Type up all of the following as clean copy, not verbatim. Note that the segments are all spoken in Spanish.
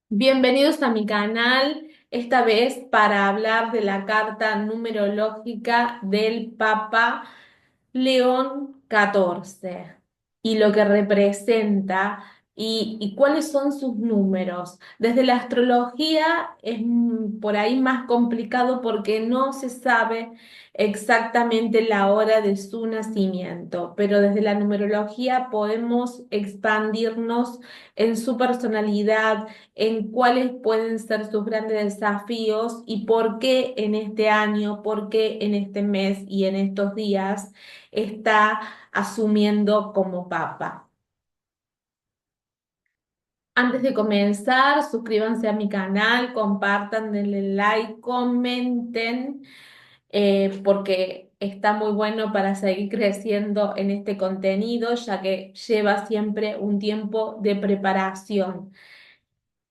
Bienvenidos a mi canal, esta vez para hablar de la carta numerológica del Papa León XIV y lo que representa y cuáles son sus números. Desde la astrología es por ahí más complicado porque no se sabe exactamente la hora de su nacimiento, pero desde la numerología podemos expandirnos en su personalidad, en cuáles pueden ser sus grandes desafíos y por qué en este año, por qué en este mes y en estos días está asumiendo como papa. Antes de comenzar, suscríbanse a mi canal, compartan, denle like, comenten, porque está muy bueno para seguir creciendo en este contenido, ya que lleva siempre un tiempo de preparación.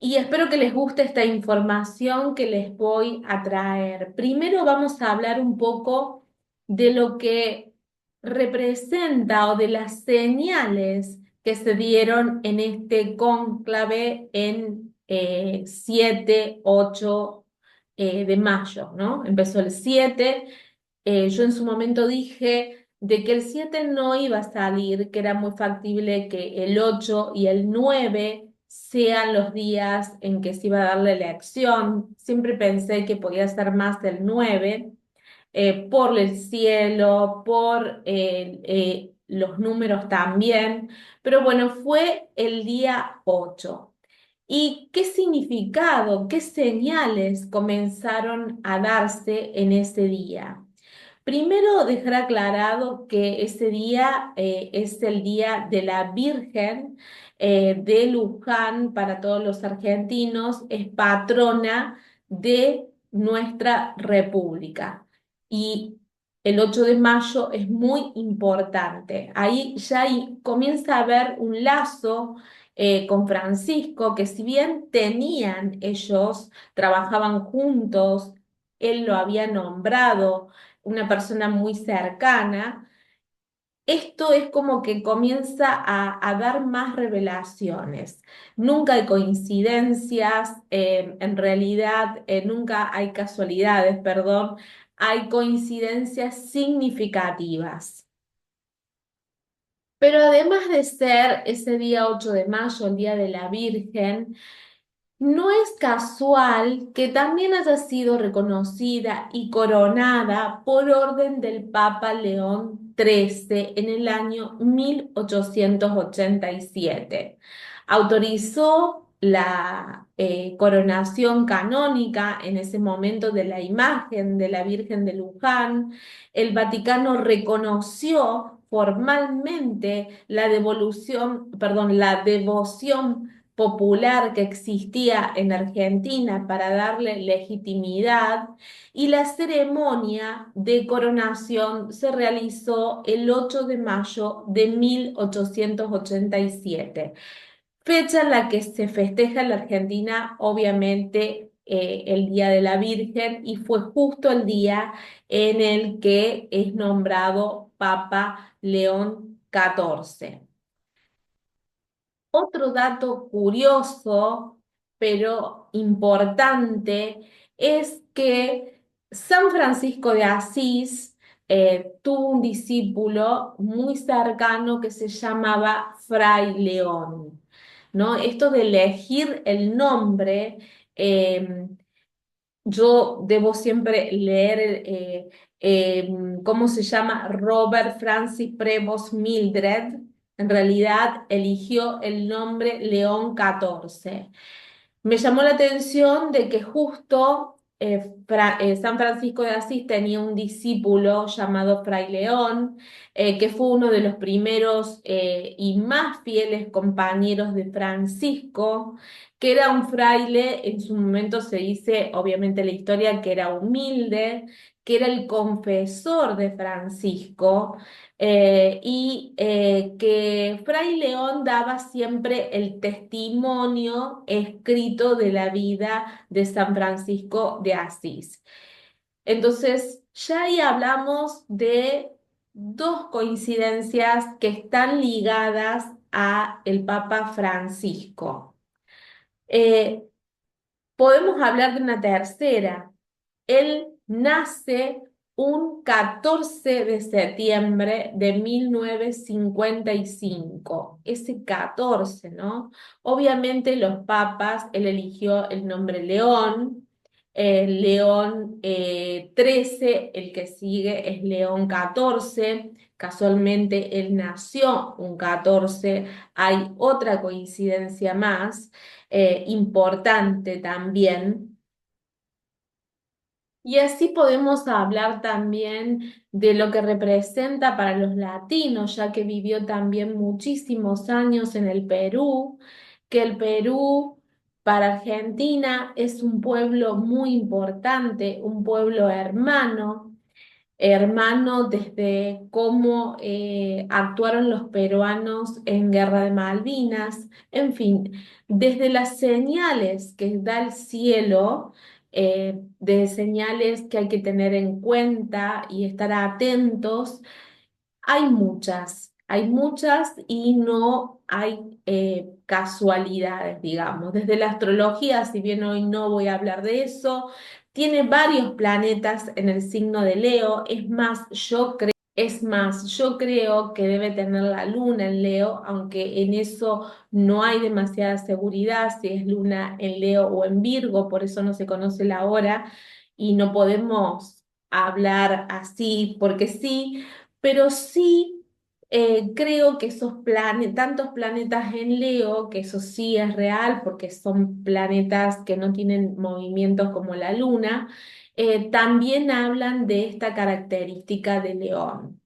Y espero que les guste esta información que les voy a traer. Primero vamos a hablar un poco de lo que representa o de las señales que se dieron en este cónclave en 7, 8 de mayo, ¿no? Empezó el 7. Yo en su momento dije de que el 7 no iba a salir, que era muy factible que el 8 y el 9 sean los días en que se iba a dar la elección. Siempre pensé que podía ser más el 9, por el cielo, por los números también, pero bueno, fue el día 8. ¿Y qué significado, qué señales comenzaron a darse en ese día? Primero, dejar aclarado que ese día es el Día de la Virgen de Luján para todos los argentinos, es patrona de nuestra República. Y el 8 de mayo es muy importante. Ahí ya comienza a haber un lazo con Francisco, que si bien tenían ellos, trabajaban juntos, él lo había nombrado una persona muy cercana, esto es como que comienza a dar más revelaciones. Nunca hay coincidencias, en realidad nunca hay casualidades, perdón, hay coincidencias significativas. Pero además de ser ese día 8 de mayo, el Día de la Virgen, no es casual que también haya sido reconocida y coronada por orden del Papa León XIII en el año 1887. Autorizó la coronación canónica en ese momento de la imagen de la Virgen de Luján. El Vaticano reconoció formalmente la devolución, perdón, la devoción popular que existía en Argentina para darle legitimidad, y la ceremonia de coronación se realizó el 8 de mayo de 1887, fecha en la que se festeja en la Argentina, obviamente, el Día de la Virgen, y fue justo el día en el que es nombrado Papa León XIV. Otro dato curioso, pero importante, es que San Francisco de Asís tuvo un discípulo muy cercano que se llamaba Fray León, ¿no? Esto de elegir el nombre, eh, yo debo siempre leer ¿cómo se llama? Robert Francis Prevost Mildred. En realidad eligió el nombre León XIV. Me llamó la atención de que justo San Francisco de Asís tenía un discípulo llamado Fray León, que fue uno de los primeros y más fieles compañeros de Francisco, que era un fraile. En su momento se dice, obviamente, la historia, que era humilde, que era el confesor de Francisco, y que Fray León daba siempre el testimonio escrito de la vida de San Francisco de Asís. Entonces, ya ahí hablamos de dos coincidencias que están ligadas a el Papa Francisco. Podemos hablar de una tercera. Él nace un 14 de septiembre de 1955. Ese 14, ¿no? Obviamente los papas, él eligió el nombre León. León 13, el que sigue es León 14. Casualmente él nació un 14. Hay otra coincidencia más importante también. Y así podemos hablar también de lo que representa para los latinos, ya que vivió también muchísimos años en el Perú, que el Perú para Argentina es un pueblo muy importante, un pueblo hermano desde cómo actuaron los peruanos en Guerra de Malvinas, en fin, desde las señales que da el cielo, de señales que hay que tener en cuenta y estar atentos. Hay muchas y no hay casualidades, digamos. Desde la astrología, si bien hoy no voy a hablar de eso, tiene varios planetas en el signo de Leo. Es más, yo creo que debe tener la luna en Leo, aunque en eso no hay demasiada seguridad si es luna en Leo o en Virgo, por eso no se conoce la hora y no podemos hablar así porque sí, pero sí creo que esos tantos planetas en Leo, que eso sí es real porque son planetas que no tienen movimientos como la luna, también hablan de esta característica de León.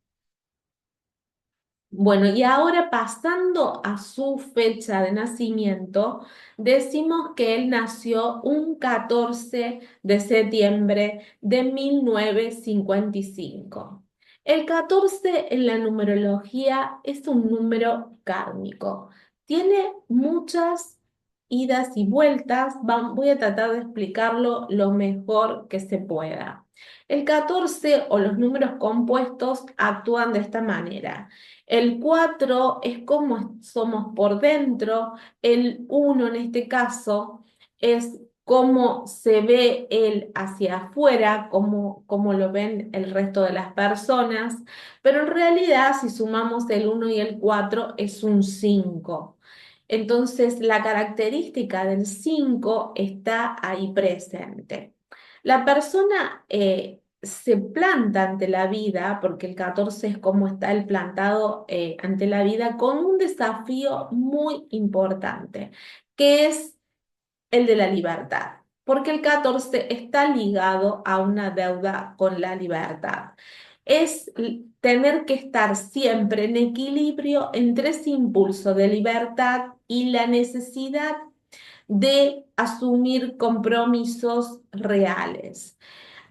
Bueno, y ahora pasando a su fecha de nacimiento, decimos que él nació un 14 de septiembre de 1955. El 14 en la numerología es un número kármico. Tiene muchas idas y vueltas. Voy a tratar de explicarlo lo mejor que se pueda. El 14 o los números compuestos actúan de esta manera. El 4 es como somos por dentro, el uno en este caso es cómo se ve él hacia afuera, cómo lo ven el resto de las personas, pero en realidad si sumamos el uno y el 4 es un 5. Entonces la característica del 5 está ahí presente. La persona se planta ante la vida, porque el 14 es como está el plantado ante la vida, con un desafío muy importante, que es el de la libertad, porque el 14 está ligado a una deuda con la libertad. Es tener que estar siempre en equilibrio entre ese impulso de libertad y la necesidad de asumir compromisos reales.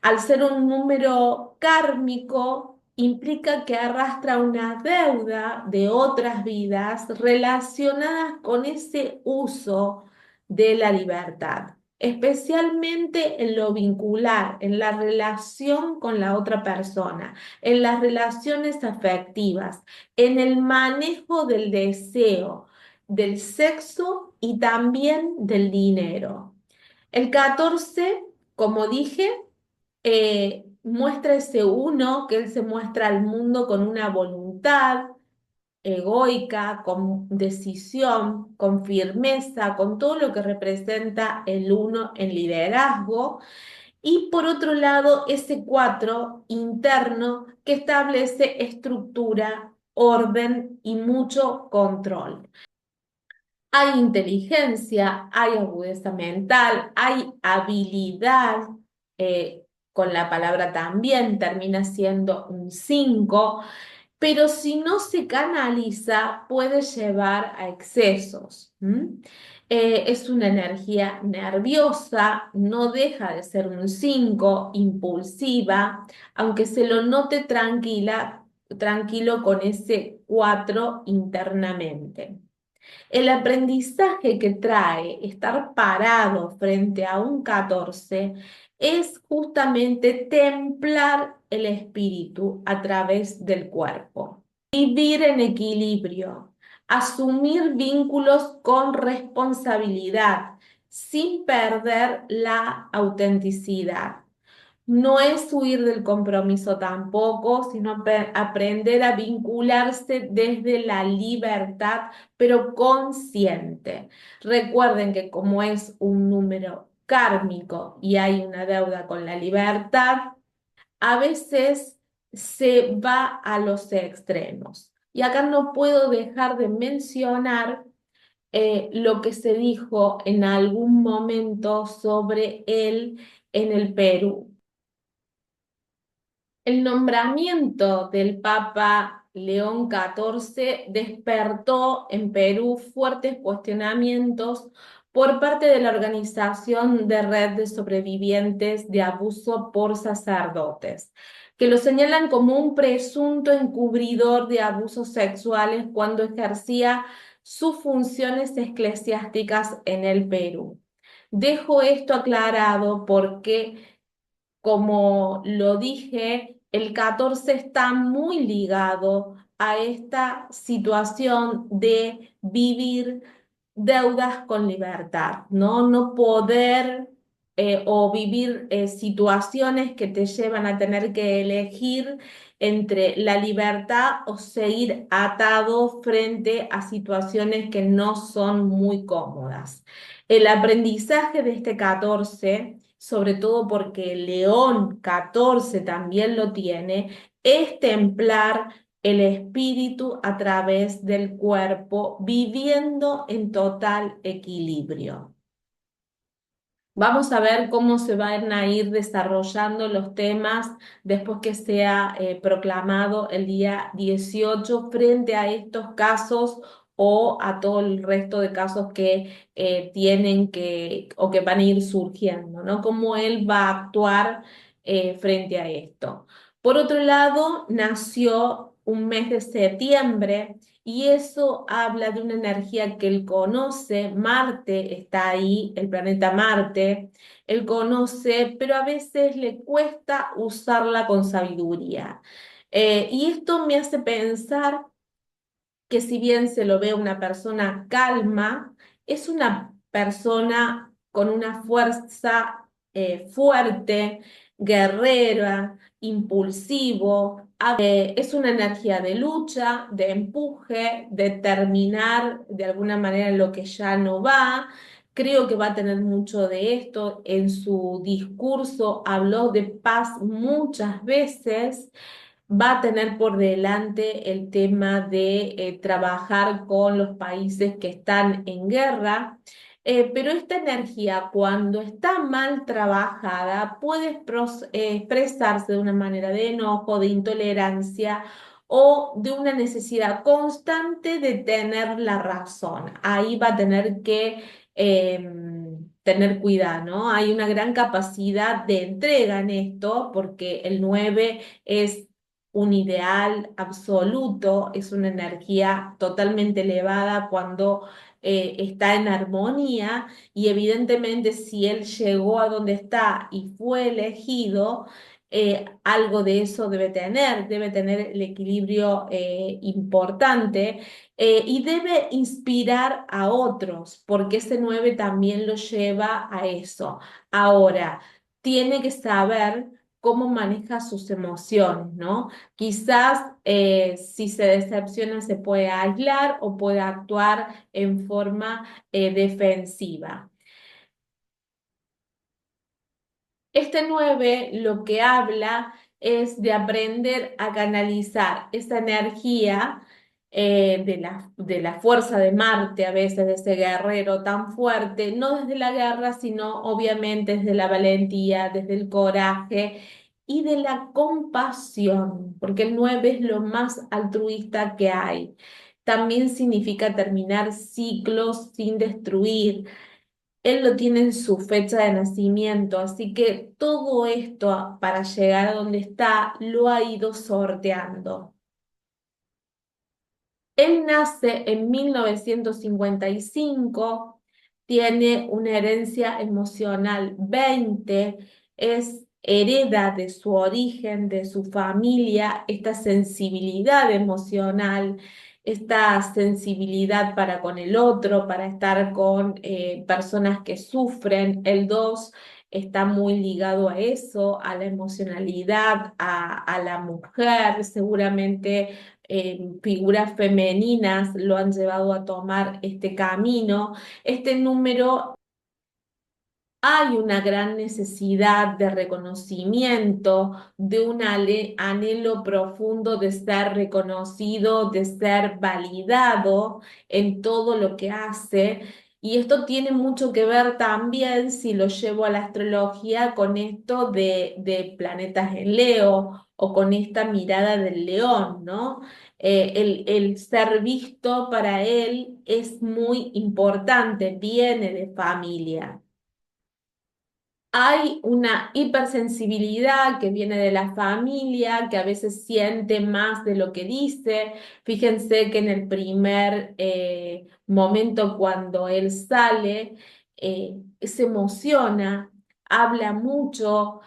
Al ser un número kármico, implica que arrastra una deuda de otras vidas relacionadas con ese uso de la libertad, especialmente en lo vincular, en la relación con la otra persona, en las relaciones afectivas, en el manejo del deseo, del sexo y también del dinero. El 14, como dije, muestra ese uno, que él se muestra al mundo con una voluntad egoica, con decisión, con firmeza, con todo lo que representa el uno en liderazgo. Y por otro lado, ese 4 interno que establece estructura, orden y mucho control. Hay inteligencia, hay agudeza mental, hay habilidad, con la palabra también termina siendo un 5, pero si no se canaliza puede llevar a excesos. Es una energía nerviosa, no deja de ser un 5, impulsiva, aunque se lo note tranquilo con ese 4 internamente. El aprendizaje que trae estar parado frente a un 14 es justamente templar el espíritu a través del cuerpo, vivir en equilibrio, asumir vínculos con responsabilidad, sin perder la autenticidad. No es huir del compromiso tampoco, sino aprender a vincularse desde la libertad, pero consciente. Recuerden que como es un número kármico y hay una deuda con la libertad, a veces se va a los extremos. Y acá no puedo dejar de mencionar lo que se dijo en algún momento sobre él en el Perú. El nombramiento del Papa León XIV despertó en Perú fuertes cuestionamientos por parte de la organización de Red de Sobrevivientes de Abuso por Sacerdotes, que lo señalan como un presunto encubridor de abusos sexuales cuando ejercía sus funciones eclesiásticas en el Perú. Dejo esto aclarado porque, como lo dije, el 14 está muy ligado a esta situación de vivir deudas con libertad, ¿no? No poder o vivir situaciones que te llevan a tener que elegir entre la libertad o seguir atado frente a situaciones que no son muy cómodas. El aprendizaje de este 14, sobre todo porque el León 14 también lo tiene, es templar el espíritu a través del cuerpo, viviendo en total equilibrio. Vamos a ver cómo se van a ir desarrollando los temas después que sea proclamado el día 18 frente a estos casos o a todo el resto de casos que tienen que o que van a ir surgiendo, ¿no? Cómo él va a actuar frente a esto. Por otro lado, nació un mes de septiembre y eso habla de una energía que él conoce. Marte está ahí, el planeta Marte, él conoce, pero a veces le cuesta usarla con sabiduría. Y esto me hace pensar que si bien se lo ve una persona calma, es una persona con una fuerza fuerte, guerrera, impulsivo. Es una energía de lucha, de empuje, de terminar de alguna manera lo que ya no va. Creo que va a tener mucho de esto. En su discurso habló de paz muchas veces. Va a tener por delante el tema de trabajar con los países que están en guerra, pero esta energía cuando está mal trabajada puede expresarse de una manera de enojo, de intolerancia o de una necesidad constante de tener la razón. Ahí va a tener que tener cuidado, ¿no? Hay una gran capacidad de entrega en esto porque el 9 es un ideal absoluto, es una energía totalmente elevada cuando está en armonía y evidentemente si él llegó a donde está y fue elegido, algo de eso debe tener el equilibrio importante y debe inspirar a otros, porque ese 9 también lo lleva a eso. Ahora, tiene que saber cómo maneja sus emociones, ¿no? Quizás si se decepciona se puede aislar o puede actuar en forma defensiva. Este 9 lo que habla es de aprender a canalizar esa energía de la fuerza de Marte, a veces de ese guerrero tan fuerte, no desde la guerra, sino obviamente desde la valentía, desde el coraje y de la compasión, porque el 9 es lo más altruista que hay. También significa terminar ciclos sin destruir. Él lo tiene en su fecha de nacimiento, así que todo esto para llegar a donde está lo ha ido sorteando. Él nace en 1955, tiene una herencia emocional 20, es hereda de su origen, de su familia, esta sensibilidad emocional. esta sensibilidad para con el otro, para estar con personas que sufren. El 2 está muy ligado a eso, a la emocionalidad, a la mujer. Seguramente figuras femeninas lo han llevado a tomar este camino. Este número, hay una gran necesidad de reconocimiento, de un anhelo profundo de ser reconocido, de ser validado en todo lo que hace. Y esto tiene mucho que ver también, si lo llevo a la astrología, con esto de planetas en Leo o con esta mirada del león, ¿no? El ser visto para él es muy importante, viene de familia. Hay una hipersensibilidad que viene de la familia, que a veces siente más de lo que dice. Fíjense que en el primer momento cuando él sale, se emociona, habla mucho,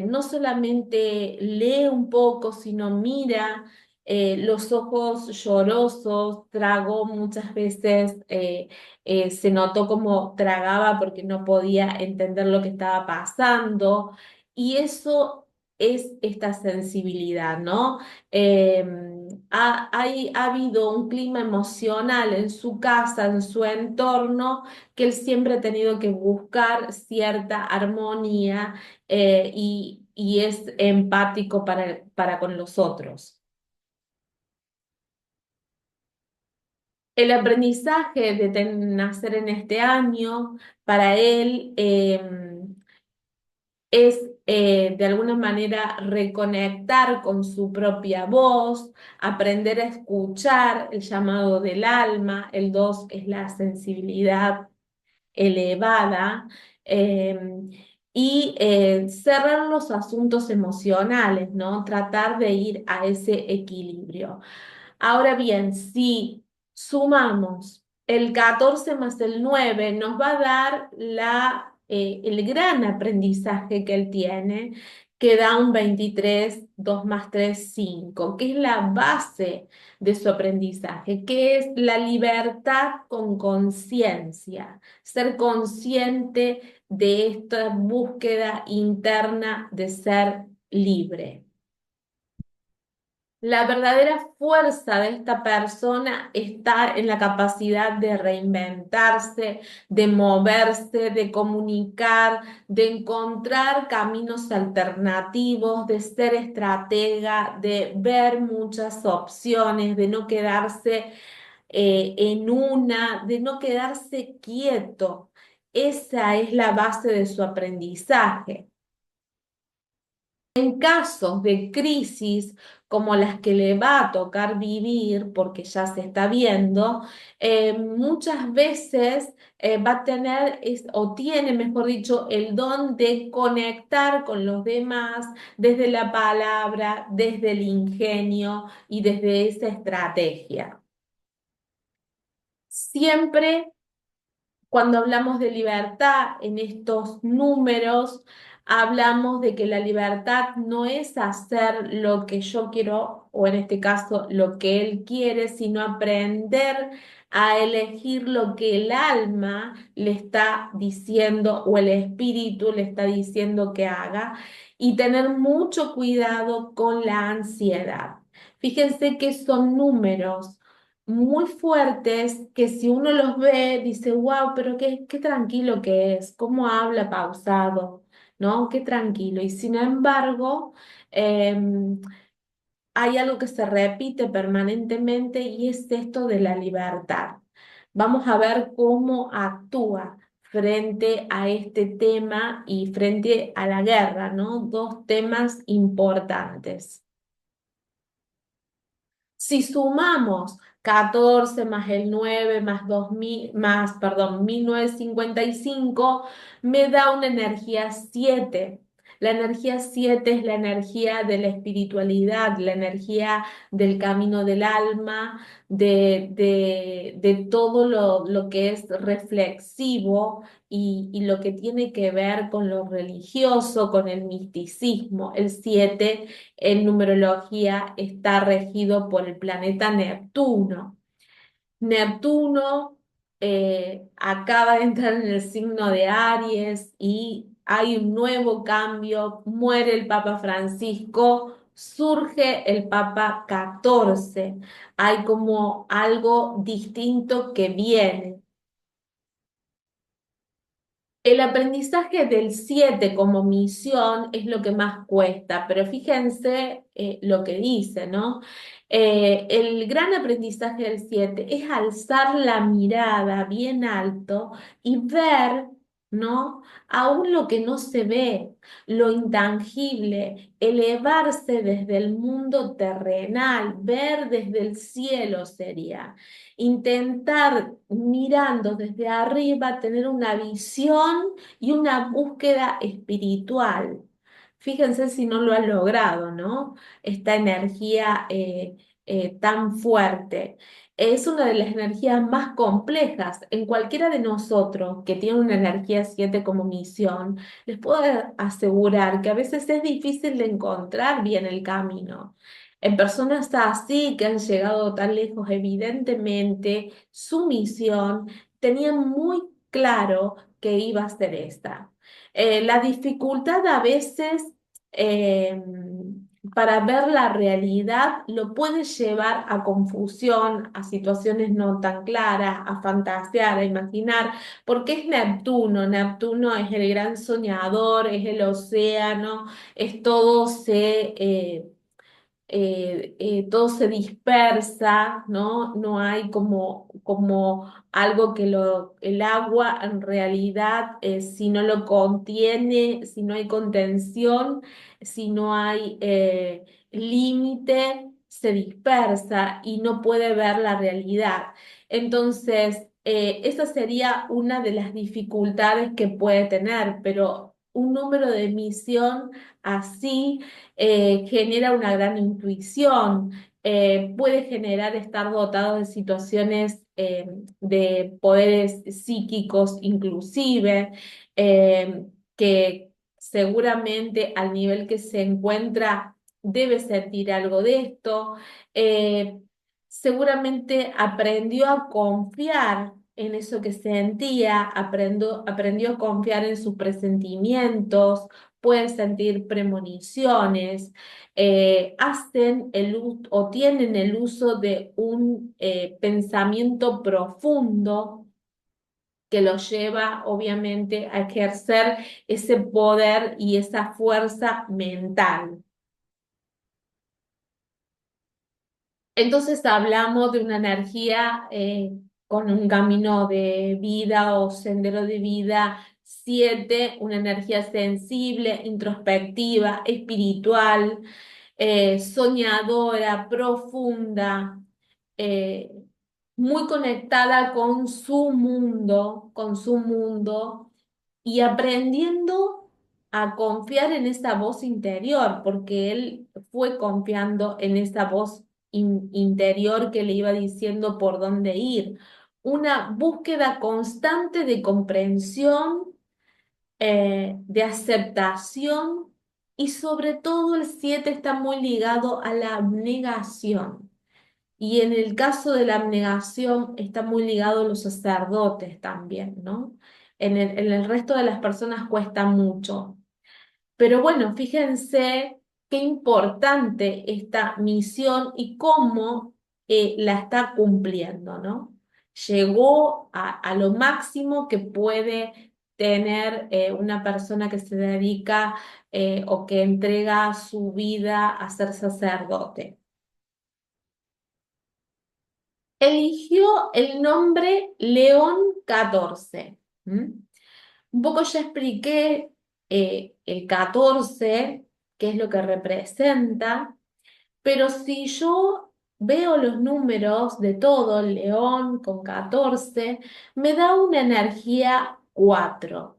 no solamente lee un poco, sino mira. Los ojos llorosos, tragó muchas veces, se notó como tragaba porque no podía entender lo que estaba pasando, y eso es esta sensibilidad, ¿no? Eh, ha habido un clima emocional en su casa, en su entorno, que él siempre ha tenido que buscar cierta armonía, y es empático para con los otros. El aprendizaje de nacer en este año para él es de alguna manera reconectar con su propia voz, aprender a escuchar el llamado del alma. El 2 es la sensibilidad elevada, eh, y cerrar los asuntos emocionales, ¿no? Tratar de ir a ese equilibrio. Ahora bien, si sumamos el 14 más el 9, nos va a dar el gran aprendizaje que él tiene, que da un 23, 2 más 3, 5, que es la base de su aprendizaje, que es la libertad con conciencia, ser consciente de esta búsqueda interna de ser libre. La verdadera fuerza de esta persona está en la capacidad de reinventarse, de moverse, de comunicar, de encontrar caminos alternativos, de ser estratega, de ver muchas opciones, de no quedarse en una, de no quedarse quieto. Esa es la base de su aprendizaje. En casos de crisis como las que le va a tocar vivir, porque ya se está viendo, muchas veces va a tener, o tiene, mejor dicho, el don de conectar con los demás desde la palabra, desde el ingenio y desde esa estrategia. Siempre cuando hablamos de libertad en estos números, hablamos de que la libertad no es hacer lo que yo quiero, o en este caso lo que él quiere, sino aprender a elegir lo que el alma le está diciendo o el espíritu le está diciendo que haga, y tener mucho cuidado con la ansiedad. Fíjense que son números muy fuertes que, si uno los ve, dice, wow, pero qué tranquilo que es, cómo habla pausado, ¿no? Qué tranquilo. Y sin embargo, hay algo que se repite permanentemente, y es esto de la libertad. Vamos a ver cómo actúa frente a este tema y frente a la guerra, ¿no? Dos temas importantes. Si sumamos 14 más el 9 más 2000, más, perdón, 1955, me da una energía 7. La energía 7 es la energía de la espiritualidad, la energía del camino del alma, de todo lo que es reflexivo y lo que tiene que ver con lo religioso, con el misticismo. El 7 en numerología está regido por el planeta Neptuno. Neptuno acaba de entrar en el signo de Aries y hay un nuevo cambio, muere el Papa Francisco, surge el Papa 14, hay como algo distinto que viene. El aprendizaje del 7 como misión es lo que más cuesta, pero fíjense lo que dice, ¿no? El gran aprendizaje del 7 es alzar la mirada bien alto y ver, ¿no? Aún lo que no se ve, lo intangible, elevarse desde el mundo terrenal, ver desde el cielo sería. Intentar mirando desde arriba, tener una visión y una búsqueda espiritual. Fíjense si no lo han logrado, ¿no? Esta energía tan fuerte. Es una de las energías más complejas. En cualquiera de nosotros que tiene una energía 7 como misión, les puedo asegurar que a veces es difícil de encontrar bien el camino. En personas así que han llegado tan lejos, evidentemente su misión tenían muy claro que iba a ser esta. La dificultad a veces eh, para ver la realidad lo puede llevar a confusión, a situaciones no tan claras, a fantasear, a imaginar, porque es Neptuno. Neptuno es el gran soñador, es el océano, es todo todo se dispersa, ¿no? No hay como algo que el agua en realidad, si no lo contiene, si no hay contención, si no hay límite, se dispersa y no puede ver la realidad. Entonces, esa sería una de las dificultades que puede tener, pero un número de emisión así genera una gran intuición, puede generar estar dotado de situaciones de poderes psíquicos inclusive, que seguramente al nivel que se encuentra debe sentir algo de esto. eh, Seguramente aprendió a confiar en eso que sentía, aprendió a confiar en sus presentimientos, pueden sentir premoniciones, hacen o tienen el uso de un pensamiento profundo que los lleva obviamente a ejercer ese poder y esa fuerza mental. Entonces hablamos de una energía con un camino de vida o sendero de vida 7, una energía sensible, introspectiva, espiritual, soñadora, profunda, eh, muy conectada con su mundo y aprendiendo a confiar en esa voz interior, porque él fue confiando en esa voz interior que le iba diciendo por dónde ir. Una búsqueda constante de comprensión, de aceptación y sobre todo el 7 está muy ligado a la abnegación. Y en el caso de la abnegación está muy ligado a los sacerdotes también, ¿no? En el resto de las personas cuesta mucho. Pero bueno, fíjense qué importante esta misión y cómo la está cumpliendo, ¿no? Llegó a lo máximo que puede tener una persona que se dedica o que entrega su vida a ser sacerdote. Eligió el nombre León 14. ¿M? Un poco ya expliqué el 14, qué es lo que representa, pero si yo veo los números de todo, el León con 14, me da una energía 4.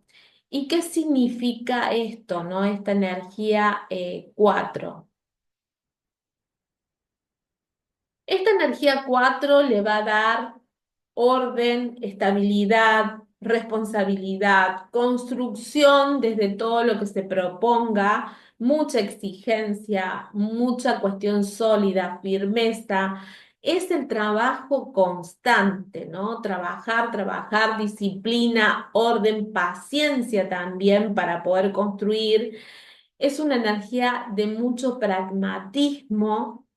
¿Y qué significa esto, no? Esta energía 4. Esta energía 4 le va a dar orden, estabilidad, responsabilidad, construcción desde todo lo que se proponga, mucha exigencia, mucha cuestión sólida, firmeza. Es el trabajo constante, ¿no? Trabajar, trabajar, disciplina, orden, paciencia también para poder construir. Es una energía de mucho pragmatismo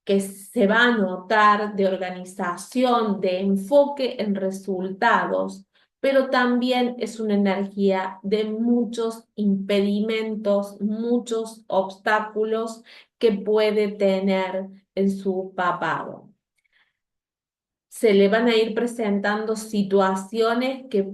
que se va a notar, de organización, de enfoque en resultados, pero también es una energía de muchos impedimentos, muchos obstáculos que puede tener en su papado. Se le van a ir presentando situaciones que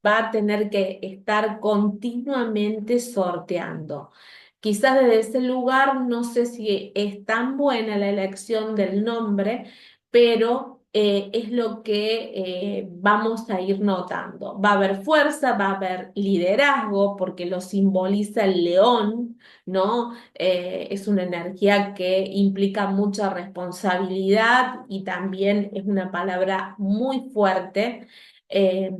va a tener que estar continuamente sorteando. Quizás desde ese lugar no sé si es tan buena la elección del nombre, pero es lo que vamos a ir notando. Va a haber fuerza, va a haber liderazgo, porque lo simboliza el león, ¿no? Es una energía que implica mucha responsabilidad y también es una palabra muy fuerte. Eh,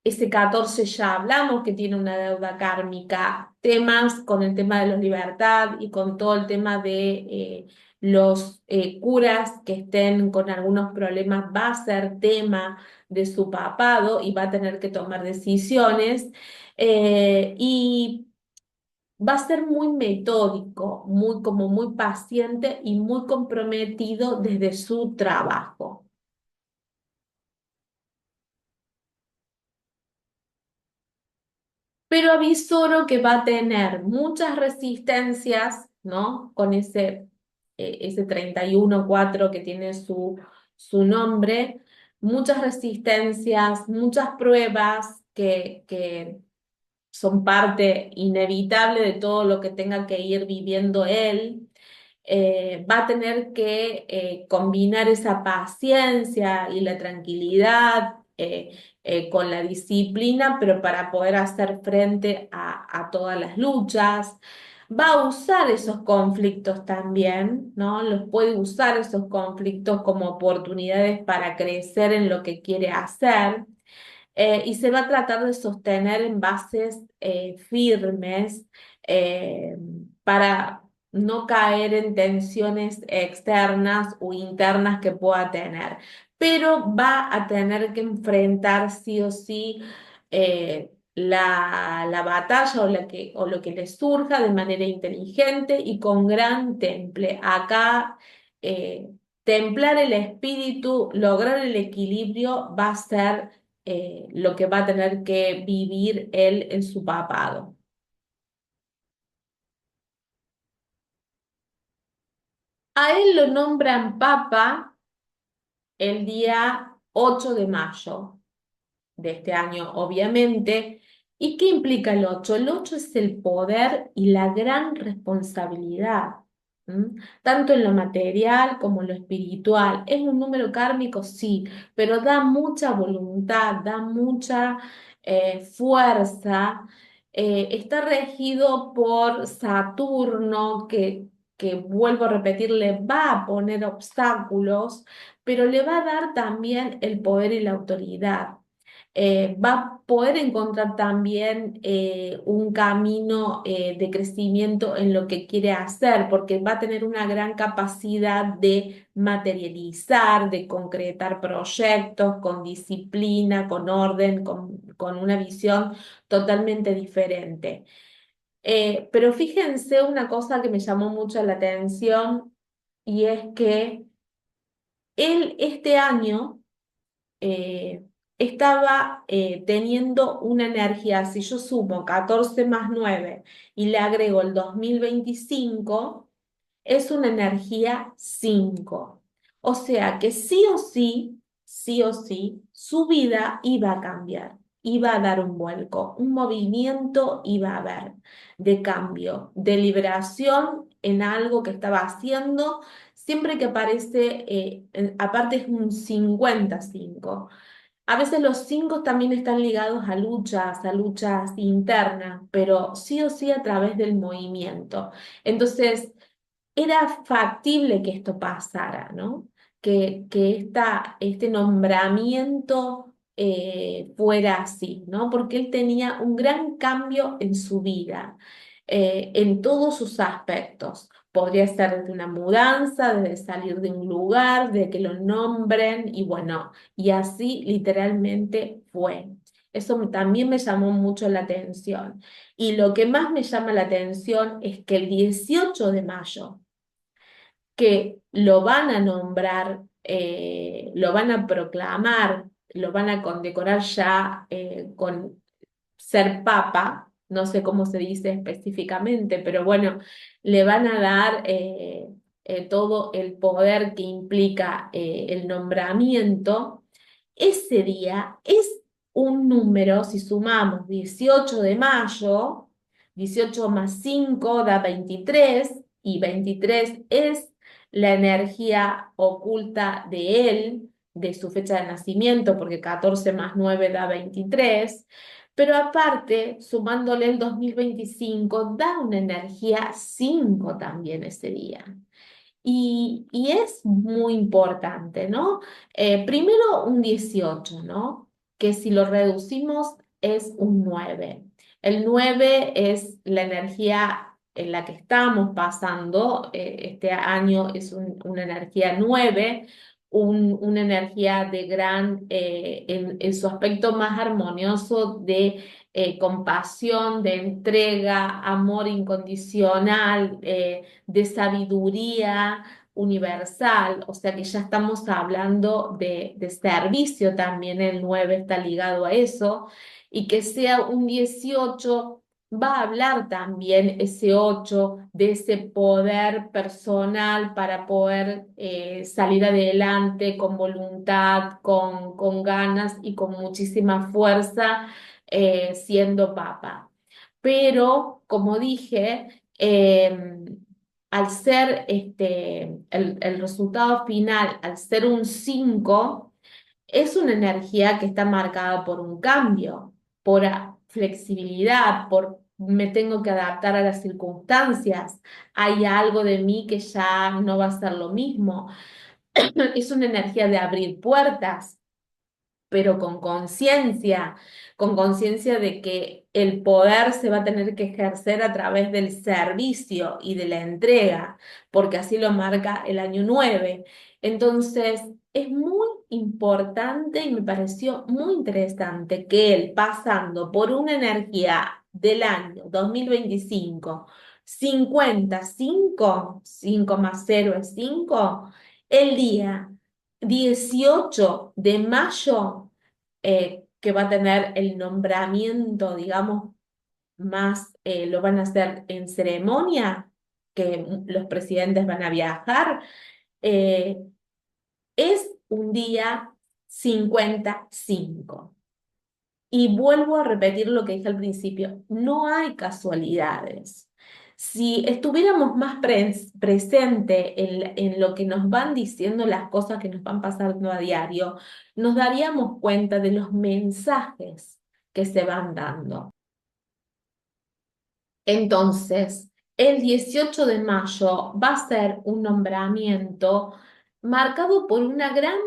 ese 14 ya hablamos que tiene una deuda kármica, temas con el tema de la libertad y con todo el tema de los curas que estén con algunos problemas, va a ser tema de su papado y va a tener que tomar decisiones. Y va a ser muy metódico, muy como muy paciente y muy comprometido desde su trabajo. Pero avisoro que va a tener muchas resistencias, ¿no? Con ese 31-4 que tiene su nombre, muchas resistencias, muchas pruebas que son parte inevitable de todo lo que tenga que ir viviendo él. Va a tener que combinar esa paciencia y la tranquilidad con la disciplina, pero para poder hacer frente a todas las luchas. Va a usar esos conflictos también, ¿no? Los puede usar esos conflictos como oportunidades para crecer en lo que quiere hacer. Y se va a tratar de sostener en bases firmes para no caer en tensiones externas o internas que pueda tener, pero va a tener que enfrentar sí o sí la batalla o lo que le surja de manera inteligente y con gran temple. Acá templar el espíritu, lograr el equilibrio va a ser lo que va a tener que vivir él en su papado. A él lo nombran papa el día 8 de mayo de este año, obviamente. ¿Y qué implica el 8? El 8 es el poder y la gran responsabilidad, tanto en lo material como en lo espiritual. Es un número kármico, sí, pero da mucha voluntad, da mucha fuerza. Está regido por Saturno, que vuelvo a repetir, le va a poner obstáculos, pero le va a dar también el poder y la autoridad. Va a poder encontrar también un camino de crecimiento en lo que quiere hacer, porque va a tener una gran capacidad de materializar, de concretar proyectos con disciplina, con orden, con una visión totalmente diferente. Pero fíjense una cosa que me llamó mucho la atención y es que él este año estaba teniendo una energía, si yo sumo 14 más 9 y le agrego el 2025 es una energía 5. O sea que sí o sí, su vida iba a cambiar, iba a dar un vuelco, un movimiento iba a haber de cambio, de liberación en algo que estaba haciendo. Siempre que aparece, aparte es un 55. A veces los 5 también están ligados a luchas internas, pero sí o sí a través del movimiento. Entonces, era factible que esto pasara, ¿no? Este nombramiento fuera así, ¿no? Porque él tenía un gran cambio en su vida, en todos sus aspectos. Podría ser de una mudanza, de salir de un lugar, de que lo nombren, y bueno, y así literalmente fue. También me llamó mucho la atención. Y lo que más me llama la atención es que el 18 de mayo, que lo van a nombrar, lo van a proclamar, lo van a condecorar ya con ser papa, no sé cómo se dice específicamente, pero bueno, le van a dar todo el poder que implica el nombramiento. Ese día es un número, si sumamos 18 de mayo, 18 más 5 da 23, y 23 es la energía oculta de él, de su fecha de nacimiento, porque 14 más 9 da 23, pero aparte, sumándole el 2025 da una energía 5 también ese día. Y es muy importante, ¿no? Primero un 18, ¿no? Que si lo reducimos es un 9. El 9 es la energía en la que estamos pasando. Este año es una energía 9, una energía de en su aspecto más armonioso de compasión, de entrega, amor incondicional, de sabiduría universal, o sea que ya estamos hablando de servicio también, el 9 está ligado a eso, y que sea un 18 va a hablar también ese 8 de ese poder personal para poder salir adelante con voluntad, con ganas y con muchísima fuerza siendo papa. Pero, como dije, al ser el resultado final, al ser un 5 es una energía que está marcada por un cambio, por flexibilidad, por me tengo que adaptar a las circunstancias. Hay algo de mí que ya no va a ser lo mismo. Es una energía de abrir puertas, pero con conciencia de que el poder se va a tener que ejercer a través del servicio y de la entrega, porque así lo marca el año 9. Entonces, es muy importante y me pareció muy interesante que él, pasando por una energía del año 2025, 55, 5 más 0 es 5, el día 18 de mayo, que va a tener el nombramiento, digamos, más, lo van a hacer en ceremonia, que los presidentes van a viajar, eh, es un día 55. Y vuelvo a repetir lo que dije al principio, no hay casualidades. Si estuviéramos más presente en lo que nos van diciendo las cosas que nos van pasando a diario, nos daríamos cuenta de los mensajes que se van dando. Entonces, el 18 de mayo va a ser un nombramiento marcado por una gran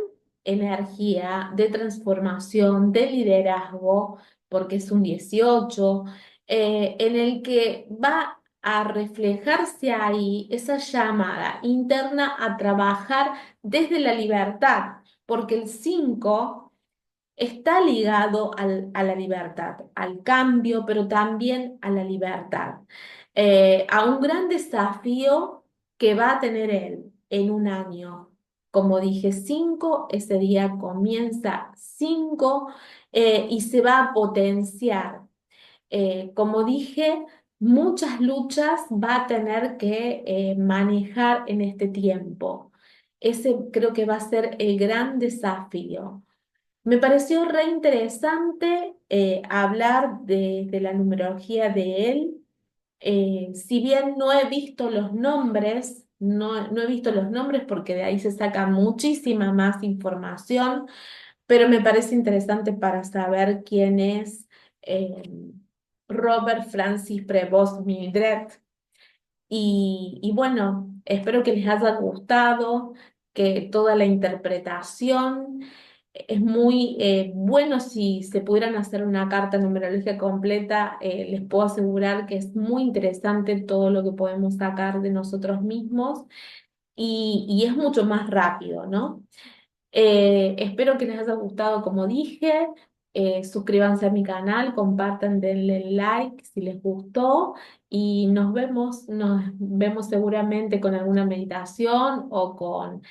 energía de transformación, de liderazgo, porque es un 18, en el que va a reflejarse ahí esa llamada interna a trabajar desde la libertad, porque el 5 está ligado a la libertad, al cambio, pero también a la libertad, a un gran desafío que va a tener él en un año. Como dije, 5, ese día comienza 5 y se va a potenciar. Como dije, muchas luchas va a tener que manejar en este tiempo. Ese creo que va a ser el gran desafío. Me pareció re interesante hablar de la numerología de él. Si bien no he visto los nombres, no he visto los nombres porque de ahí se saca muchísima más información, pero me parece interesante para saber quién es eh, Robert Francis Prevost Mildred. Y bueno, espero que les haya gustado, que toda la interpretación es muy bueno si se pudieran hacer una carta numerológica completa, les puedo asegurar que es muy interesante todo lo que podemos sacar de nosotros mismos y es mucho más rápido, ¿no? Espero que les haya gustado, como dije. Suscríbanse a mi canal, compartan, denle like si les gustó y nos vemos seguramente con alguna meditación o con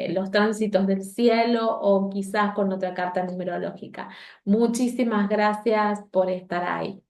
los tránsitos del cielo o quizás con otra carta numerológica. Muchísimas gracias por estar ahí.